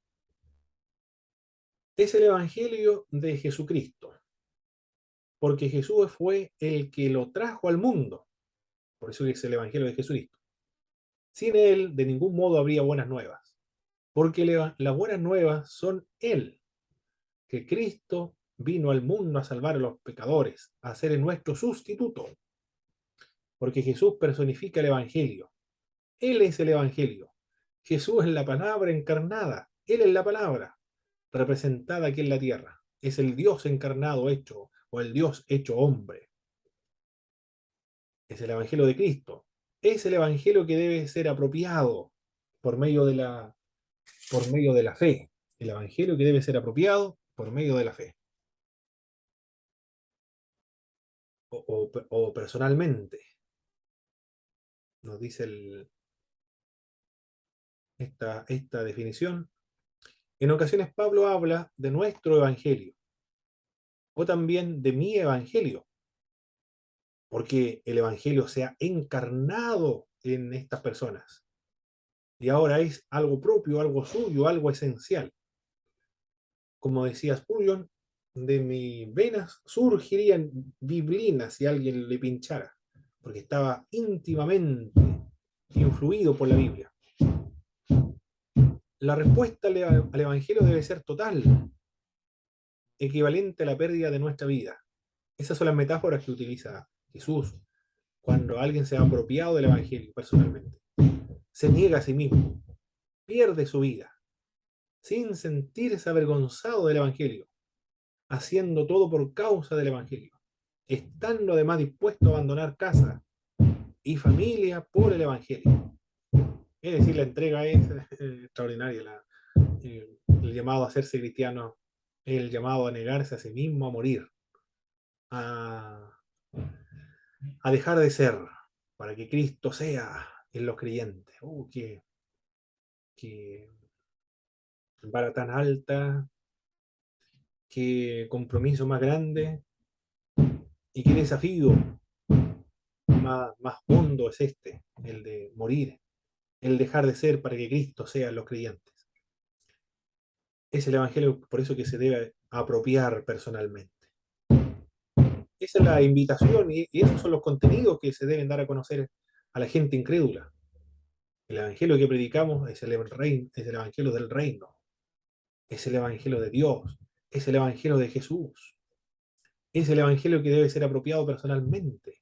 Es el Evangelio de Jesucristo, porque Jesús fue el que lo trajo al mundo. Por eso es el Evangelio de Jesucristo. Sin Él, de ningún modo habría buenas nuevas, porque las buenas nuevas son Él, que Cristo vino al mundo a salvar a los pecadores, a ser nuestro sustituto, porque Jesús personifica el Evangelio. Él es el Evangelio. Jesús es la palabra encarnada. Él es la palabra representada aquí en la tierra. Es el Dios encarnado hecho, o el Dios hecho hombre. Es el Evangelio de Cristo. Es el Evangelio que debe ser apropiado por medio por medio de la fe. El Evangelio que debe ser apropiado por medio de la fe. O personalmente, nos dice esta definición. En ocasiones Pablo habla de nuestro Evangelio o también de mi Evangelio, porque el Evangelio se ha encarnado en estas personas y ahora es algo propio, algo suyo, algo esencial. Como decía Spurgeon, de mis venas surgirían biblinas si alguien le pinchara, porque estaba íntimamente influido por la Biblia. La respuesta al Evangelio debe ser total, equivalente a la pérdida de nuestra vida. Esas son las metáforas que utiliza Jesús cuando alguien se ha apropiado del Evangelio personalmente. Se niega a sí mismo, pierde su vida, sin sentirse avergonzado del Evangelio, haciendo todo por causa del Evangelio, estando además dispuesto a abandonar casa y familia por el Evangelio. Es decir, la entrega es extraordinaria, el llamado a hacerse cristiano, el llamado a negarse a sí mismo, a morir, a, a dejar de ser, para que Cristo sea en los creyentes. Qué vara tan alta, qué compromiso más grande y qué desafío más hondo es este, el de morir, el dejar de ser para que Cristo sea en los creyentes. Es el Evangelio por eso que se debe apropiar personalmente. Esa es la invitación y esos son los contenidos que se deben dar a conocer a la gente incrédula. El Evangelio que predicamos es es el Evangelio del reino, es el Evangelio de Dios, es el Evangelio de Jesús, es el Evangelio que debe ser apropiado personalmente.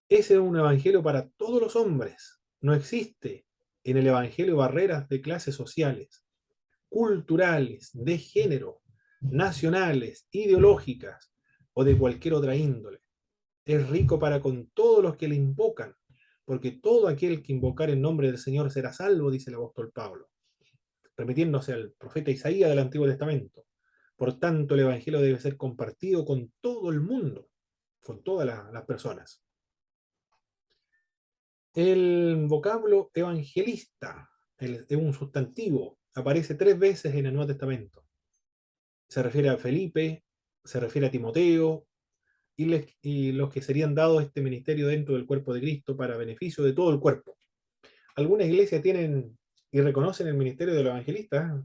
Ese es un Evangelio para todos los hombres. No existe en el Evangelio barreras de clases sociales, culturales, de género, nacionales, ideológicas o de cualquier otra índole. Es rico para con todos los que le invocan, porque todo aquel que invocar el nombre del Señor será salvo, dice el apóstol Pablo, remitiéndose al profeta Isaías del Antiguo Testamento. Por tanto, el Evangelio debe ser compartido con todo el mundo, con todas las personas. El vocablo evangelista es un sustantivo, aparece 3 veces en el Nuevo Testamento. Se refiere a Felipe, se refiere a Timoteo y los que serían dados este ministerio dentro del cuerpo de Cristo para beneficio de todo el cuerpo. Algunas iglesias tienen y reconocen el ministerio del evangelista.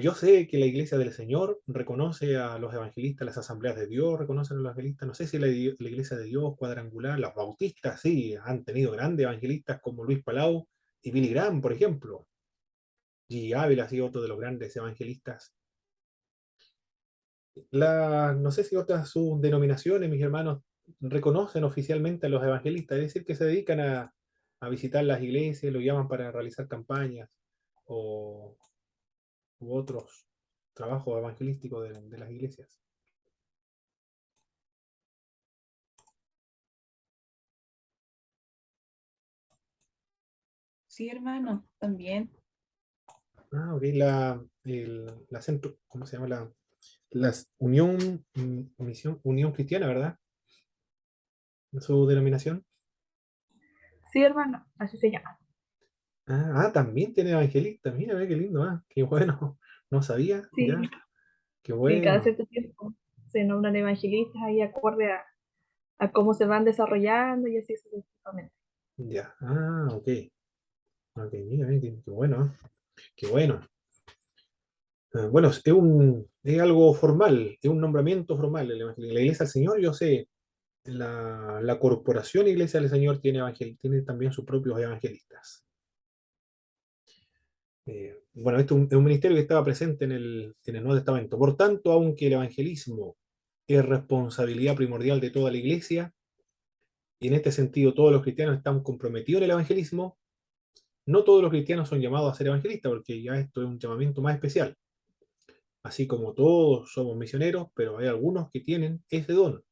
Yo sé que la Iglesia del Señor reconoce a los evangelistas, las asambleas de Dios reconocen a los evangelistas. No sé si la Iglesia de Dios cuadrangular, los bautistas sí, han tenido grandes evangelistas como Luis Palau y Billy Graham, por ejemplo. Y Ávila ha sido otro de los grandes evangelistas. No sé si otras sus denominaciones, mis hermanos, reconocen oficialmente a los evangelistas, es decir, que se dedican a visitar las iglesias, lo llaman para realizar campañas o u otros trabajos evangelísticos de las iglesias. Sí, hermano, también. Ah, ok, la centro, ¿cómo se llama? La Unión, Unión Cristiana, ¿verdad? Su denominación. Sí, hermano, así se llama. También tiene evangelistas, mira, ve qué lindo, qué bueno, no sabía, Sí, ya, qué sí, cada bueno. cierto tiempo se nombran evangelistas ahí acorde a cómo se van desarrollando y así sucesivamente. Ya. Ah, ok. Ok, mira, mira, qué bueno, ¿eh? Qué bueno. Bueno, es algo formal, es un nombramiento formal el evangelio. La Iglesia del Señor, yo sé, la corporación Iglesia del Señor tiene también sus propios evangelistas. Bueno, este es un ministerio que estaba presente en el Nuevo Testamento. Por tanto, aunque el evangelismo es responsabilidad primordial de toda la Iglesia, y en este sentido todos los cristianos están comprometidos en el evangelismo, no todos los cristianos son llamados a ser evangelistas, porque ya esto es un llamamiento más especial. Así como todos somos misioneros, pero hay algunos que tienen ese don.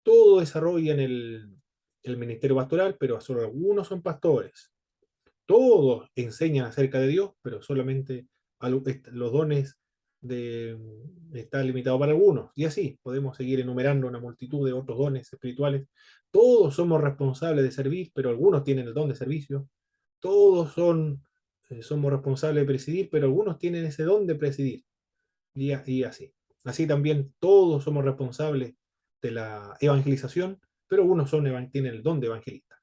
Todos desarrollan el ministerio pastoral, pero solo algunos son pastores. Todos enseñan acerca de Dios, pero solamente los dones están limitados para algunos. Y así podemos seguir enumerando una multitud de otros dones espirituales. Todos somos responsables de servir, pero algunos tienen el don de servicio. Todos somos responsables de presidir, pero algunos tienen ese don de presidir. Y así. Así también todos somos responsables de la evangelización, pero algunos tienen el don de evangelista.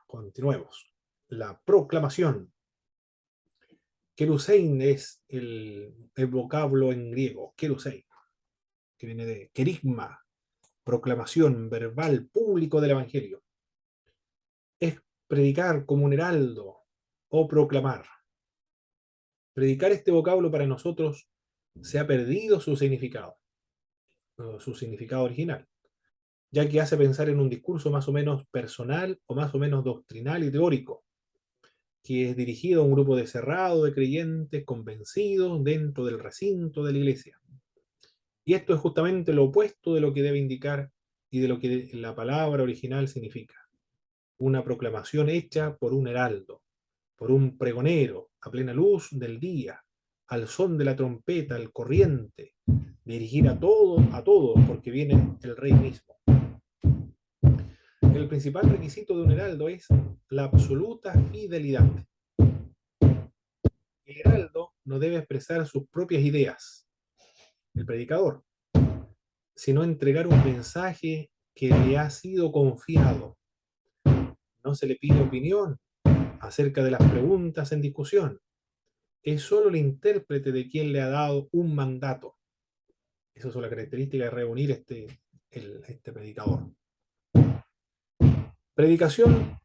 Continuemos. La proclamación. Kerusein es el vocablo en griego, kerusein, que viene de kerigma, proclamación verbal público del Evangelio. Es predicar como un heraldo o proclamar. Predicar este vocablo para nosotros se ha perdido su significado original, ya que hace pensar en un discurso más o menos personal o más o menos doctrinal y teórico, que es dirigido a un grupo de cerrado de creyentes convencidos dentro del recinto de la iglesia. Y esto es justamente lo opuesto de lo que debe indicar y de lo que la palabra original significa. Una proclamación hecha por un heraldo, por un pregonero, a plena luz del día, al son de la trompeta, al corriente, dirigir a todos, porque viene el rey mismo. El principal requisito de un heraldo es la absoluta fidelidad. El heraldo no debe expresar sus propias ideas, el predicador, sino entregar un mensaje que le ha sido confiado. No se le pide opinión acerca de las preguntas en discusión. Es solo el intérprete de quien le ha dado un mandato. Esa es la característica de reunir este predicador. Predicación,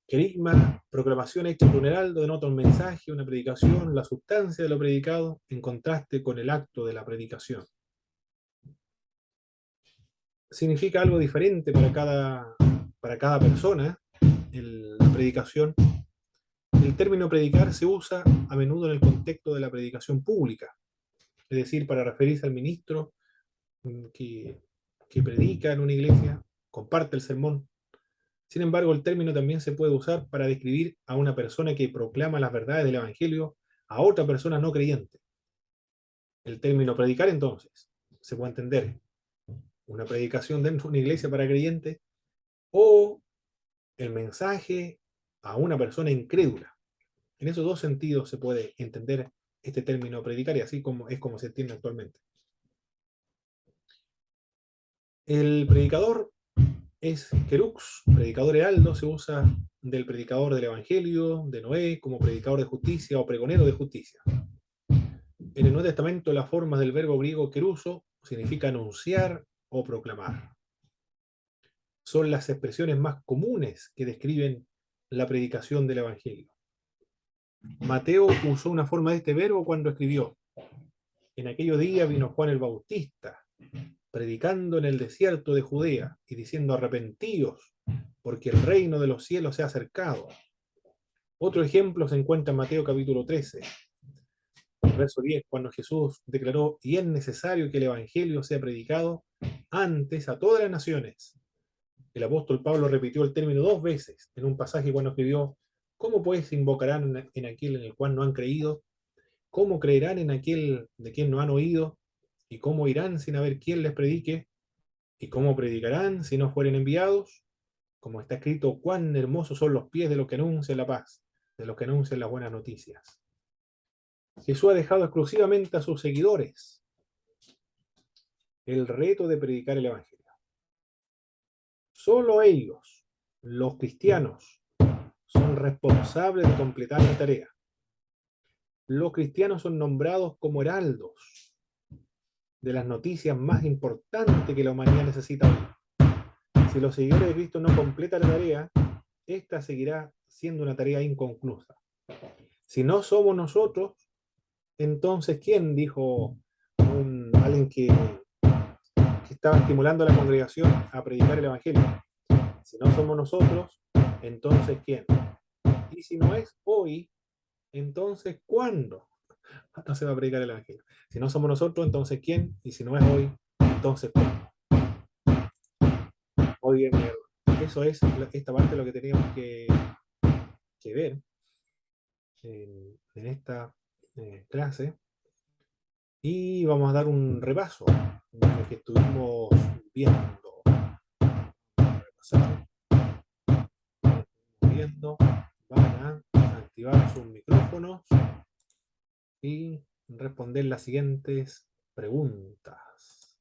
querigma, proclamación hecha por un heraldo denota un mensaje, una predicación, la sustancia de lo predicado, en contraste con el acto de la predicación. Significa algo diferente para cada persona, la predicación. El término predicar se usa a menudo en el contexto de la predicación pública, es decir, para referirse al ministro que, que predica en una iglesia, comparte el sermón. Sin embargo, el término también se puede usar para describir a una persona que proclama las verdades del Evangelio a otra persona no creyente. El término predicar, entonces, se puede entender una predicación dentro de una iglesia para creyentes o el mensaje a una persona incrédula. En esos dos sentidos se puede entender este término predicar y así como es como se entiende actualmente. El predicador es Querux, predicador heraldo, se usa del predicador del Evangelio, de Noé, como predicador de justicia o pregonero de justicia. En el Nuevo Testamento, las formas del verbo griego queruso significa anunciar o proclamar. Son las expresiones más comunes que describen la predicación del Evangelio. Mateo usó una forma de este verbo cuando escribió: en aquellos días vino Juan el Bautista, predicando en el desierto de Judea y diciendo: arrepentíos, porque el reino de los cielos se ha acercado. Otro ejemplo se encuentra en Mateo capítulo 13, verso 10, cuando Jesús declaró: y es necesario que el Evangelio sea predicado antes a todas las naciones. El apóstol Pablo repitió el término dos veces en un pasaje cuando escribió: ¿cómo pues invocarán en aquel en el cual no han creído? ¿Cómo creerán en aquel de quien no han oído? ¿Y cómo irán sin haber quien les predique? ¿Y cómo predicarán si no fueren enviados? Como está escrito: cuán hermosos son los pies de los que anuncian la paz, de los que anuncian las buenas noticias. Jesús ha dejado exclusivamente a sus seguidores el reto de predicar el Evangelio. Solo ellos, los cristianos, son responsables de completar la tarea. Los cristianos son nombrados como heraldos de las noticias más importantes que la humanidad necesita hoy. Si los seguidores de Cristo no completan la tarea, esta seguirá siendo una tarea inconclusa. Si no somos nosotros, entonces ¿quién? Dijo alguien que estaba estimulando a la congregación a predicar el Evangelio. Si no somos nosotros, entonces ¿quién? Y si no es hoy, entonces ¿cuándo no se va a predicar el Evangelio? Si no somos nosotros, entonces ¿quién? Y si no es hoy, entonces ¿cuándo? Muy bien, eso es esta parte de lo que teníamos que ver en esta clase. Y vamos a dar un repaso de lo que estuvimos viendo. Van a activar sus micrófonos y responder las siguientes preguntas.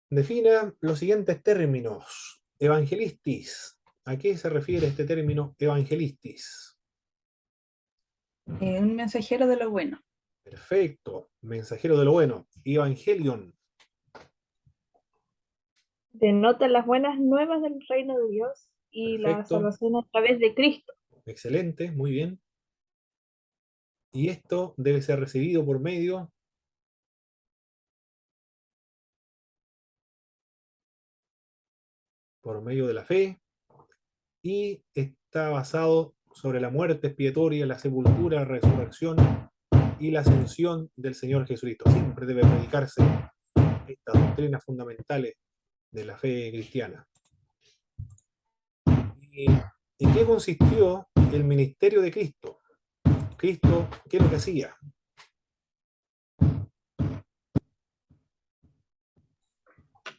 Defina los siguientes términos. Evangelistis. ¿A qué se refiere este término evangelistis? Un mensajero de lo bueno. Perfecto. Mensajero de lo bueno. Evangelion. Denota las buenas nuevas del reino de Dios y la Perfecto. salvación a través de Cristo. Excelente, muy bien. Y esto debe ser recibido por medio de la fe, y está basado sobre la muerte expiatoria, la sepultura, la resurrección y la ascensión del Señor Jesucristo. Siempre debe predicarse estas doctrinas fundamentales de la fe cristiana. ¿Y en qué consistió el ministerio de Cristo? Cristo, ¿qué es lo que hacía?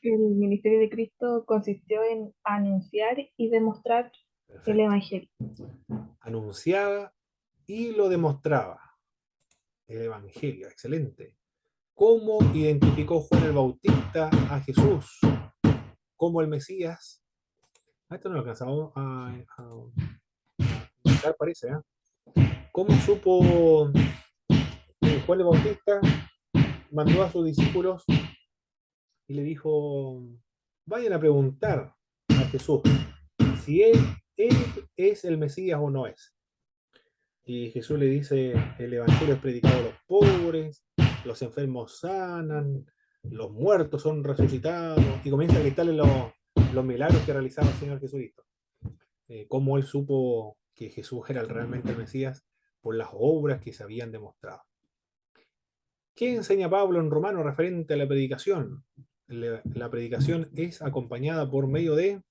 El ministerio de Cristo consistió en anunciar y demostrar Perfecto. el Evangelio. Anunciaba y lo demostraba. El Evangelio, excelente. ¿Cómo identificó Juan el Bautista a Jesús como el Mesías? Esto no lo alcanzamos a indicar, parece. ¿Cómo supo Juan el Bautista? Mandó a sus discípulos y le dijo: vayan a preguntar a Jesús si él es el Mesías o no es. Y Jesús le dice: el Evangelio es predicado a los pobres, los enfermos sanan, los muertos son resucitados, y comienza a gritarle los milagros que realizaba el Señor Jesucristo. Cómo él supo que Jesús era realmente el Mesías por las obras que se habían demostrado. ¿Qué enseña Pablo en Romanos referente a la predicación? La predicación es acompañada por medio de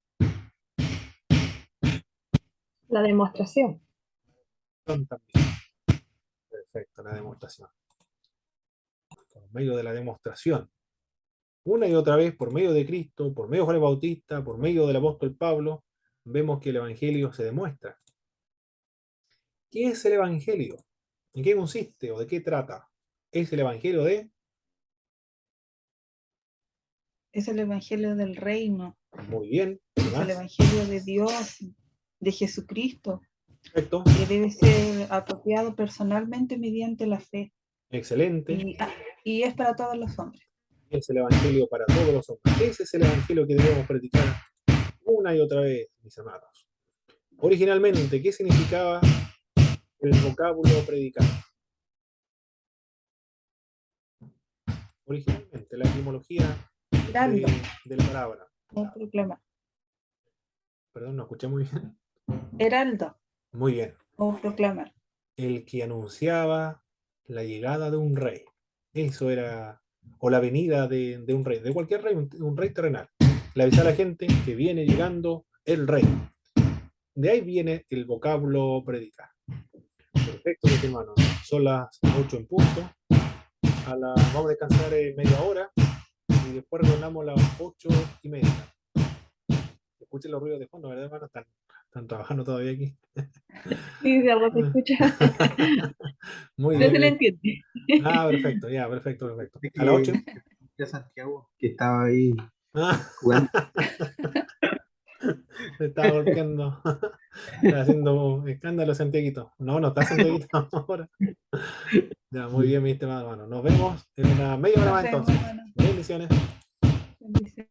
La demostración. también. Perfecto, la demostración. Por medio de la demostración. Una y otra vez, por medio de Cristo, por medio de Juan el Bautista, por medio del apóstol Pablo, vemos que el Evangelio se demuestra. ¿Qué es el Evangelio? ¿En qué consiste o de qué trata? Es el Evangelio de... Es el evangelio del reino. Muy bien. Es el evangelio de Dios, de Jesucristo. Perfecto. Que debe ser apropiado personalmente mediante la fe. Excelente. Y es para todos los hombres. Es el Evangelio para todos los hombres. Ese es el Evangelio que debemos predicar una y otra vez, mis amados. Originalmente, ¿qué significaba el vocablo predicar? Originalmente, la etimología de la palabra. No proclamar. Perdón, no escuché muy bien. Heraldo. Muy bien. O proclamar. El que anunciaba la llegada de un rey. Eso era, o la venida de un rey, de cualquier rey, un rey terrenal. Le avisa a la gente que viene llegando el rey. De ahí viene el vocablo predicar. Perfecto, mis hermanos. Son las 8 en punto. Vamos a descansar media hora y después retornamos a las 8:30. Escuchen los ruidos de fondo, ¿verdad, hermano? Están trabajando todavía aquí. Sí, de algo se escucha. Muy No bien. se le entiende. Perfecto, ya, perfecto. A las 8. De Santiago, que estaba ahí Ah, jugando. se estaba golpeando. Está haciendo escándalo Santiaguito. No, no está Santiaguito ahora. Ya, muy bien, mi estimado hermano. Nos vemos en una media hora Nos más vemos, entonces. hermano. Bendiciones. Bendiciones.